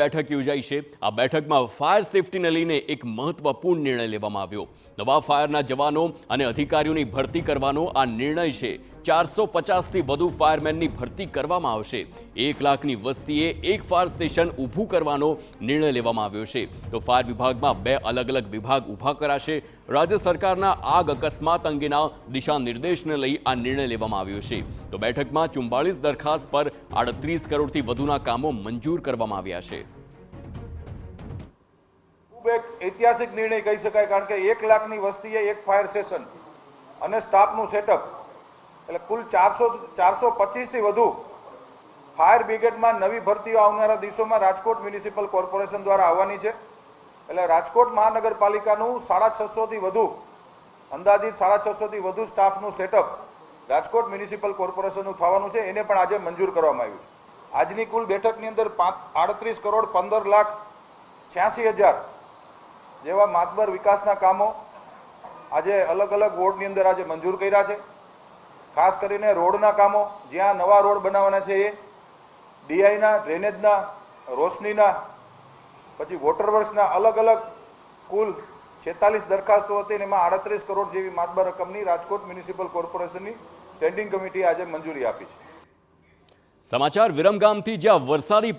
બેઠક યોજાઈ છે। આ બેઠકમાં ફાયર સેફટીને લઈને એક મહત્વપૂર્ણ નિર્ણય લેવામાં આવ્યો। નવા ફાયરના જવાનો અને અધિકારીઓની ભરતી કરવાનો આ નિર્ણય છે। 450 થી વધુ ફાયરમેનની ભરતી કરવામાં આવશે। 1 લાખની વસ્તીએ એક ફાયર સ્ટેશન ઊભું કરવાનો નિર્ણય લેવામાં આવ્યો છે। તો ફાયર વિભાગમાં 2 અલગ-અલગ વિભાગ ઊભા કરાશે। રાજ્ય સરકારના આગ અકસ્માત અંગેના દિશા નિર્દેશને લઈ આ નિર્ણય લેવામાં આવ્યો છે। તો બેઠકમાં 44 દરખાસ્ત પર 38 કરોડથી વધુના કામો મંજૂર કરવામાં આવ્યા છે। એક ઐતિહાસિક નિર્ણય કહી શકાય, કારણ કે 1 લાખની વસ્તીએ એક ફાયર સ્ટેશન અને સ્ટાફનું સેટઅપ, એટલે કુલ 425 થી વધુ ફાયર બ્રિગેડમાં નવી ભરતીઓ આવનારા દિવસોમાં રાજકોટ મ્યુનિસિપલ કોર્પોરેશન દ્વારા આવવાની છે। એટલે રાજકોટ મહાનગરપાલિકાનું 650 થી વધુ અંદાજિત 650 થી વધુ સ્ટાફનું સેટઅપ રાજકોટ મ્યુનિસિપલ કોર્પોરેશનનું થવાનું છે। એને પણ આજે મંજૂર કરવામાં આવ્યું છે। આજની કુલ બેઠકની અંદર 38 કરોડ 15 લાખ 86 હજાર જેવા માતબર વિકાસના કામો આજે અલગ અલગ વોર્ડની અંદર આજે મંજૂર કર્યા છે। ખાસ કરીને રોડના કામો, જ્યાં નવા રોડ બનાવવાના છે એ ડીઆઈના, ડ્રેનેજના, રોશનીના, પછી વોટરવર્ક્સના અલગ અલગ કુલ 46 દરખાસ્તો હતી, એમાં 38 કરોડ જેવી માતબર રકમની રાજકોટ મ્યુનિસિપલ કોર્પોરેશનની સ્ટેન્ડિંગ કમિટીએ આજે મંજૂરી આપી છે। સમાચાર વિરમગામથી, જ્યાં વરસાદી